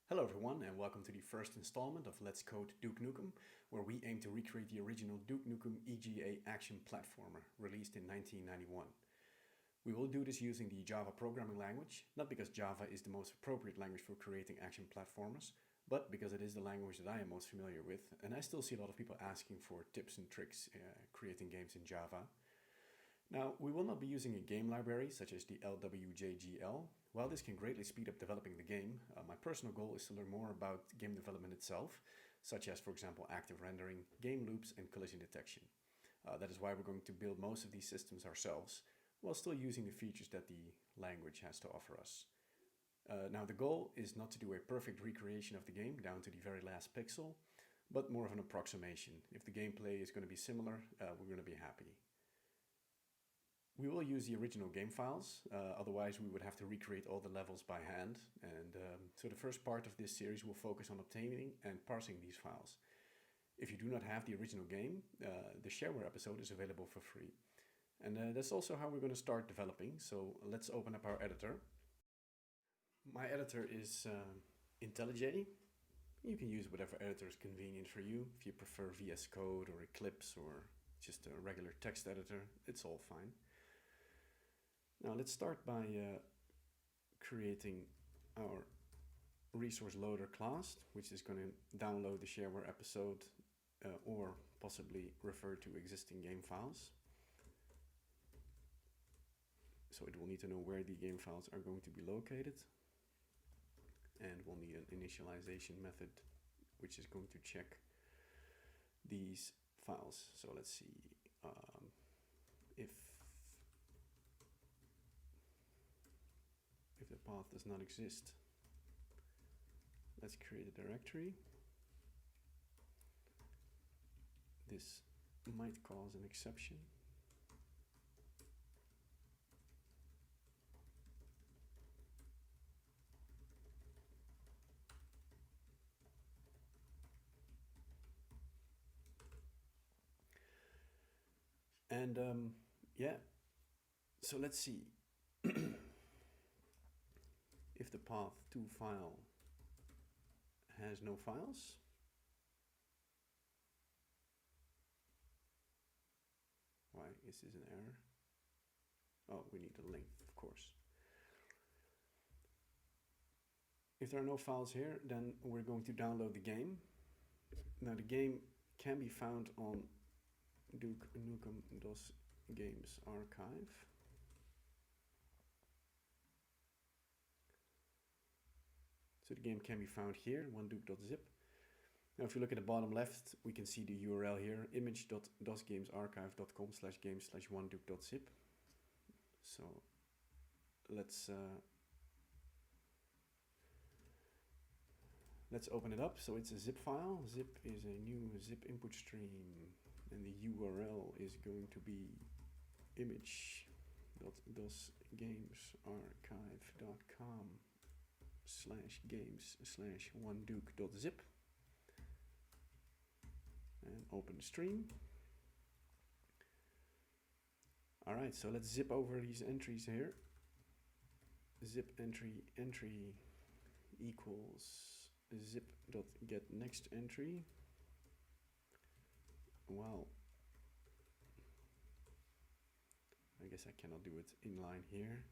Hello everyone and welcome to the first installment of Let's Code Duke Nukem, where we aim to recreate the original Duke Nukem EGA action platformer released in 1991. We will do this using the Java programming language, not because Java is the most appropriate language for creating action platformers, but because it is the language that I am most familiar with, and I still see a lot of people asking for tips and tricks creating games in Java. Now, we will not be using a game library such as the LWJGL. While this can greatly speed up developing the game, my personal goal is to learn more about game development itself, such as, for example, active rendering, game loops, and collision detection. That is why we're going to build most of these systems ourselves, while still using the features that the language has to offer us. Now, the goal is not to do a perfect recreation of the game down to the very last pixel, but more of an approximation. If the gameplay is going to be similar, we're going to be happy. We will use the original game files, otherwise we would have to recreate all the levels by hand. And so the first part of this series will focus on obtaining and parsing these files. If you do not have the original game, the shareware episode is available for free. And that's also how we're going to start developing, so let's open up our editor. My editor is IntelliJ. You can use whatever editor is convenient for you. If you prefer VS Code or Eclipse or just a regular text editor, it's all fine. Now let's start by creating our resource loader class, which is going to download the shareware episode or possibly refer to existing game files. So it will need to know where the game files are going to be located. And we'll need an initialization method, which is going to check these files. So let's see if the path does not exist, let's create a directory. This might cause an exception. And yeah, so let's see. If the path to file has no files, why is this an error? Oh, we need a length, of course. If there are no files here, then we're going to download the game. Now the game can be found on Duke Nukem DOS Games archive. So the game can be found here, oneduke.zip. Now if you look at the bottom left, we can see the URL here, image.dosgamesarchive.com/game/oneduke.zip. So let's open it up. So it's a zip file. Zip is a new zip input stream, and the URL is going to be image.dosgamesarchive.com/games/oneduke.zip, and open the stream. Alright, so let's zip over these entries here. Zip entry equals zip.getNextEntry. Well, I guess I cannot do it inline here.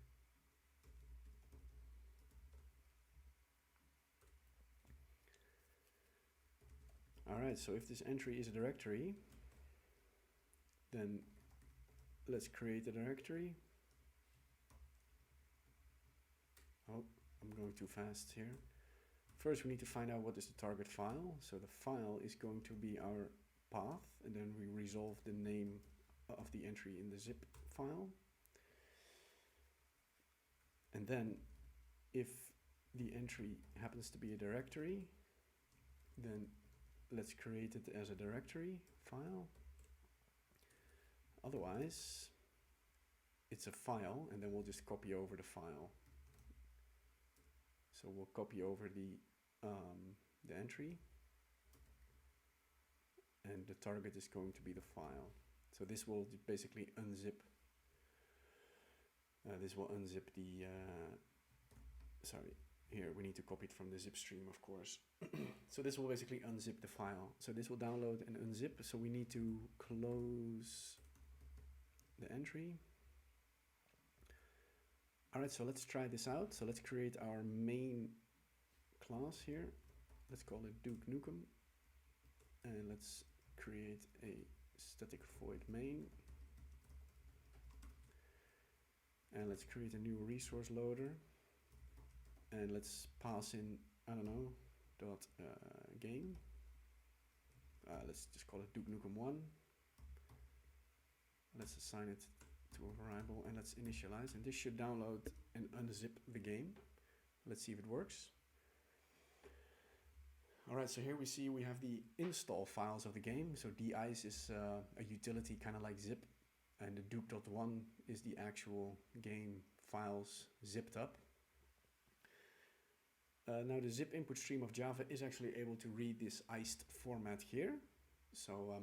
Alright, so if this entry is a directory, then let's create a directory. Oh, I'm going too fast here. First we need to find out what is the target file. So the file is going to be our path, and then we resolve the name of the entry in the zip file. And then if the entry happens to be a directory, then let's create it as a directory file. Otherwise, it's a file, and then we'll just copy over the file. So we'll copy over the entry, and the target is going to be the file. So this will basically unzip. This will unzip the here we need to copy it from the zip stream, of course. So this will basically unzip the file. So this will download and unzip. So we need to close the entry. All right, so let's try this out. So let's create our main class here. Let's call it Duke Nukem. And let's create a static void main. And let's create a new resource loader. And let's pass in, I don't know, game. Let's just call it Duke Nukem 1. Let's assign it to a variable and let's initialize. And this should download and unzip the game. Let's see if it works. All right, so here we see we have the install files of the game. So dice is a utility kind of like zip. And the Duke.1 is the actual game files zipped up. Now the zip input stream of Java is actually able to read this iced format here. So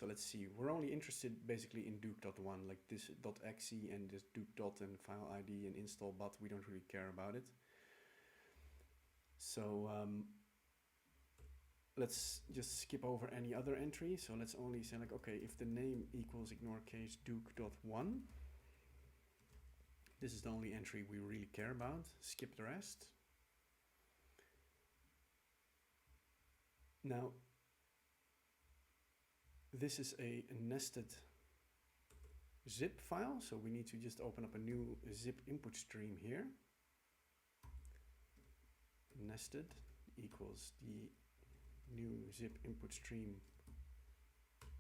let's see, we're only interested basically in Duke.1, like this .exe and this Duke. And file ID and install, but we don't really care about it. So let's just skip over any other entry. So let's only say like, okay, if the name equals ignore case Duke.1, this is the only entry we really care about. Skip the rest. Now, this is a nested zip file, so we need to just open up a new zip input stream here. Nested equals the new zip input stream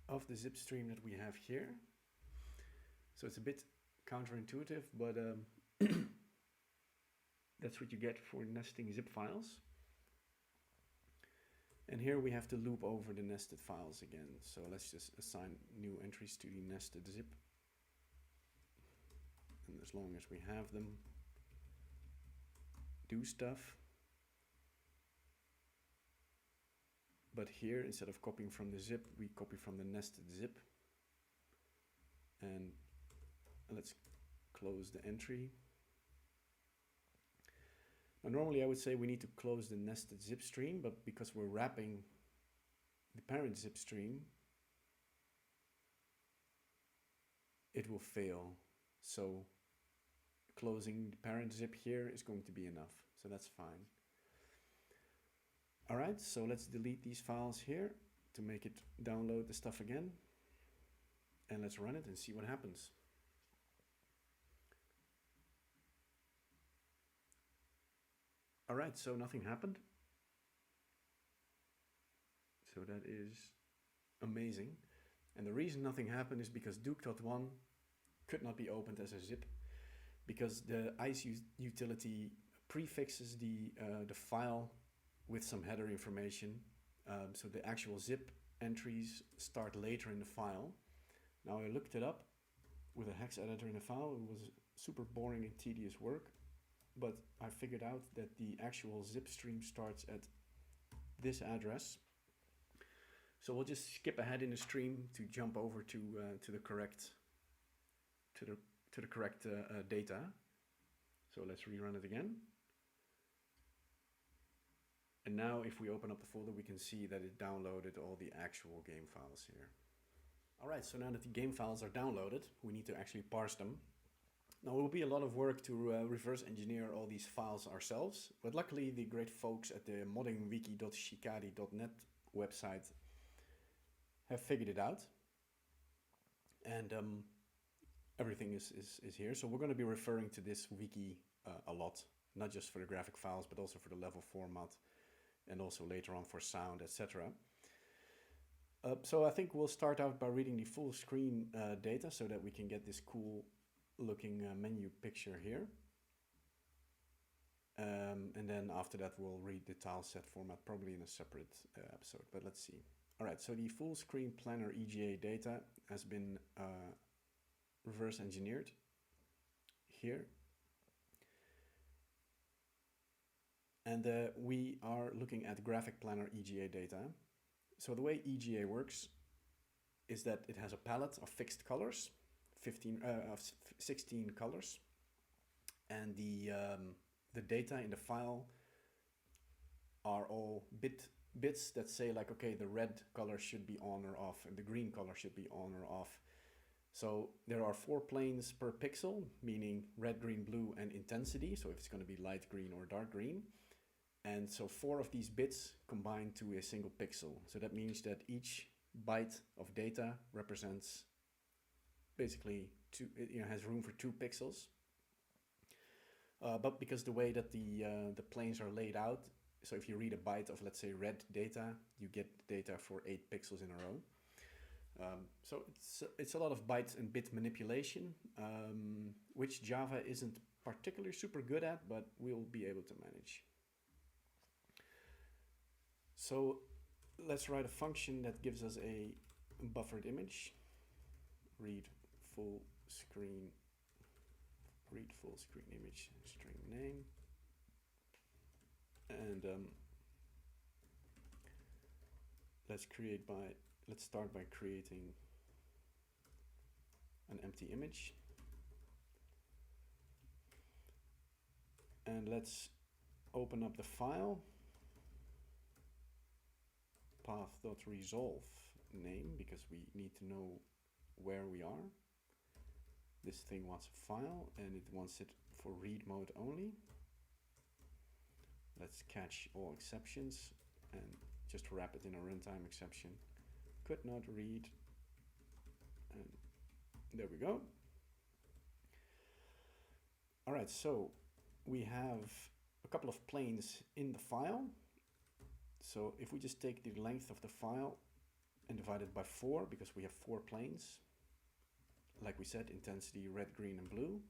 of the zip stream that we have here. So it's a bit counterintuitive, but that's what you get for nesting zip files. And here we have to loop over the nested files again. So let's just assign new entries to the nested zip. And as long as we have them, do stuff. But here, instead of copying from the zip, we copy from the nested zip. And let's close the entry. Now, normally I would say we need to close the nested zip stream, but because we're wrapping the parent zip stream, it will fail. So closing the parent zip here is going to be enough. So that's fine. All right, so let's delete these files here to make it download the stuff again. And let's run it and see what happens. All right, so nothing happened. So that is amazing. And the reason nothing happened is because Duke.1 could not be opened as a zip, because the ICE utility prefixes the file with some header information. So the actual zip entries start later in the file. Now I looked it up with a hex editor in the file. It was super boring and tedious work, but I figured out that the actual zip stream starts at this address. So we'll just skip ahead in the stream to jump over to the correct data. So let's rerun it again. And now if we open up the folder, we can see that it downloaded all the actual game files here. All right, so now that the game files are downloaded, we need to actually parse them. Now it will be a lot of work to reverse engineer all these files ourselves, but luckily the great folks at the moddingwiki.shikari.net website have figured it out. And everything is here. So we're going to be referring to this wiki a lot, not just for the graphic files, but also for the level format, and also later on for sound, etc. So I think we'll start out by reading the full screen data so that we can get this cool looking menu picture here. And then after that we'll read the tile set format, probably in a separate episode, but let's see. All right, so the full screen planner EGA data has been reverse engineered here. And we are looking at graphic planner EGA data. So the way EGA works is that it has a palette of fixed colors, 16 colors. and the data in the file are all bits that say like, okay, the red color should be on or off and the green color should be on or off. So there are 4 planes per pixel, meaning red, green, blue, and intensity. So if it's going to be light green or dark green. And so 4 of these bits combine to a single pixel. So that means that each byte of data represents basically has room for 2 pixels. But because the way that the planes are laid out, so if you read a byte of, let's say, red data, you get data for 8 pixels in a row. So it's a lot of bytes and bit manipulation, which Java isn't particularly super good at, but we'll be able to manage. So let's write a function that gives us a buffered image. Read full screen image string name. And let's start by creating an empty image. And let's open up the file, path.resolve name, because we need to know where we are. This thing wants a file and it wants it for read mode only. Let's catch all exceptions and just wrap it in a runtime exception. Could not read. And there we go. All right, so we have a couple of planes in the file. So if we just take the length of the file and divide it by 4, because we have 4 planes, like we said, intensity, red, green, and blue,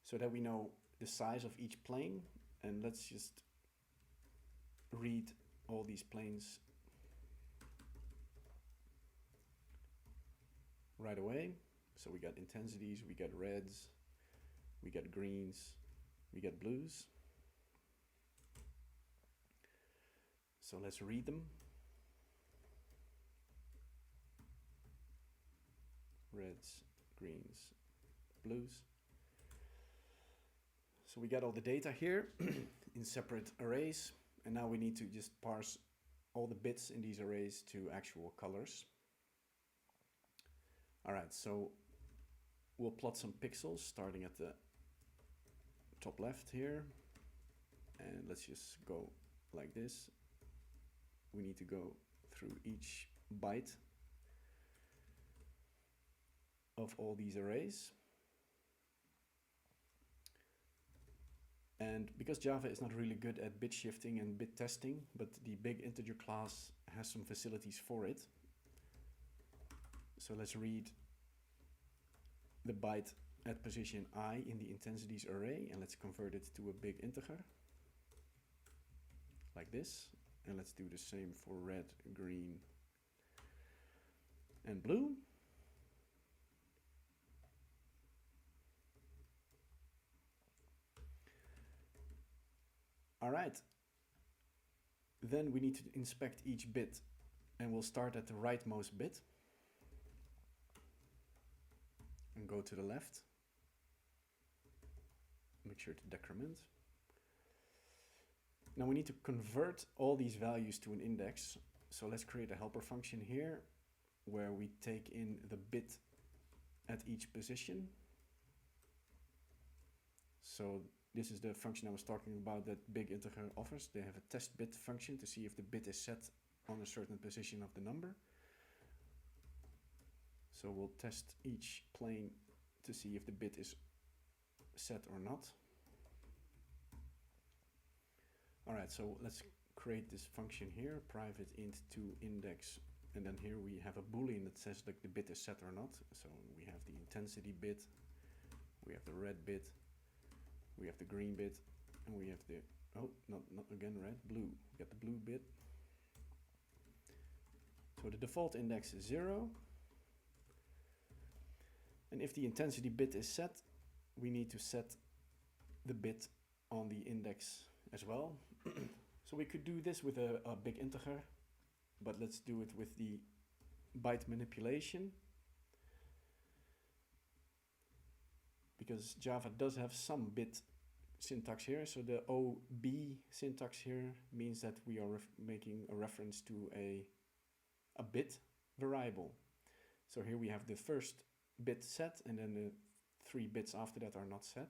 so that we know the size of each plane. And let's just read all these planes right away. So we got intensities, we got reds, we got greens, we got blues. So let's read them. Reds, greens, blues. So we got all the data here in separate arrays, and now we need to just parse all the bits in these arrays to actual colors. All right, so we'll plot some pixels starting at the top left here, and let's just go like this. We need to go through each byte of all these arrays. And because Java is not really good at bit shifting and bit testing, but the big integer class has some facilities for it. So let's read the byte at position I in the intensities array, and let's convert it to a big integer like this. And let's do the same for red, green, and blue. All right, then we need to inspect each bit, and we'll start at the rightmost bit and go to the left. Make sure to decrement. Now we need to convert all these values to an index. So let's create a helper function here where we take in the bit at each position. So this is the function I was talking about that big integer offers. They have a test bit function to see if the bit is set on a certain position of the number. So we'll test each plane to see if the bit is set or not. All right, so let's create this function here, private int to index, and then here we have a boolean that says like the bit is set or not. So we have the intensity bit, we have the red bit, we have the green bit, and we have the, oh, not again red, blue. We got the blue bit. So the default index is 0. And if the intensity bit is set, we need to set the bit on the index as well. So we could do this with a big integer, but let's do it with the byte manipulation, because Java does have some bit syntax here. So the OB syntax here means that we are making a reference to a bit variable. So here we have the first bit set, and then the 3 bits after that are not set.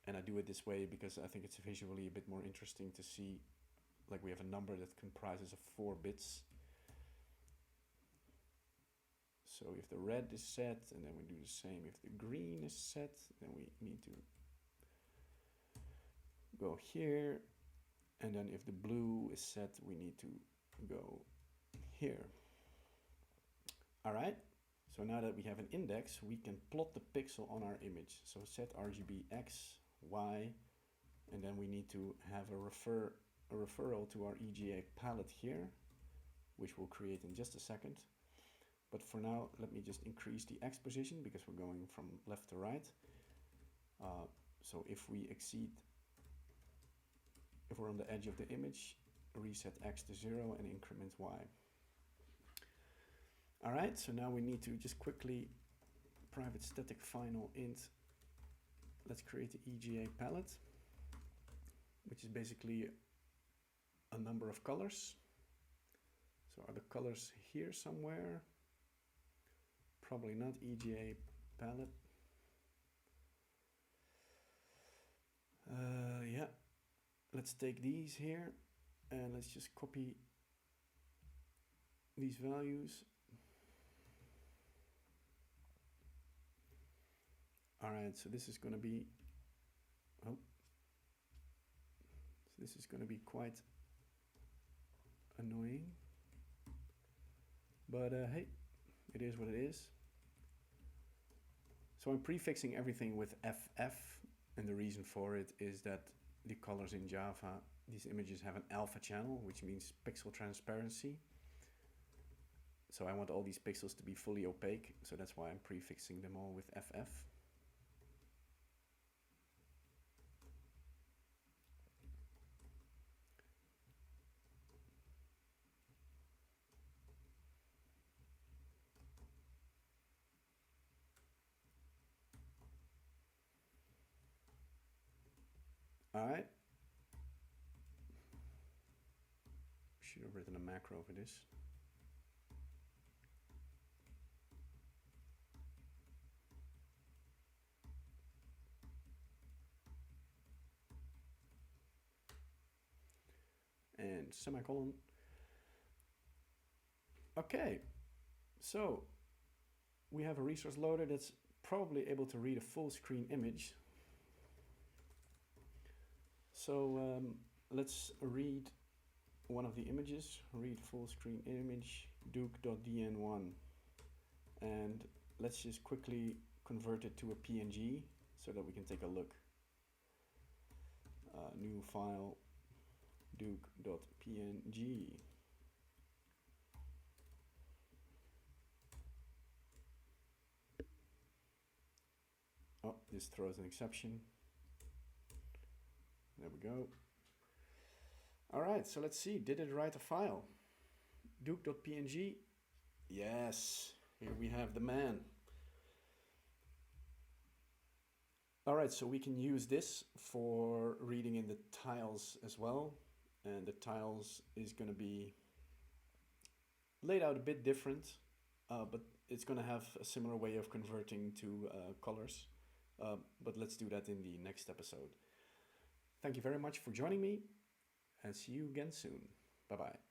And I do it this way because I think it's visually a bit more interesting to see, like we have a number that comprises of 4 bits. So if the red is set, and then we do the same if the green is set, then we need to go here, and then if the blue is set, we need to go here. All right, so now that we have an index, we can plot the pixel on our image. So set RGB X, Y, and then we need to have a referral to our EGA palette here, which we'll create in just a second. But for now, let me just increase the X position because we're going from left to right. So if we're on the edge of the image, reset X to 0 and increment Y. All right, so now we need to just quickly private static final int. Let's create the EGA palette, which is basically a number of colors. So are the colors here somewhere? Probably not. EGA palette. Yeah, let's take these here and let's just copy these values. All right, so this is going to be, so this is going to be quite annoying, but hey, it is what it is. So I'm prefixing everything with FF, and the reason for it is that the colors in Java, these images have an alpha channel, which means pixel transparency. So I want all these pixels to be fully opaque, so that's why I'm prefixing them all with FF. All right. Should have written a macro for this. And semicolon. Okay, so we have a resource loader that's probably able to read a full screen image. So let's read one of the images, read full screen image, duke.dn1, and let's just quickly convert it to a PNG so that we can take a look. New file, duke.png. Oh, this throws an exception. There we go. All right, so let's see, did it write a file? Duke.png, yes, here we have the man. All right, so we can use this for reading in the tiles as well. And the tiles is gonna be laid out a bit different, but it's gonna have a similar way of converting to colors. But let's do that in the next episode. Thank you very much for joining me, and see you again soon. Bye-bye.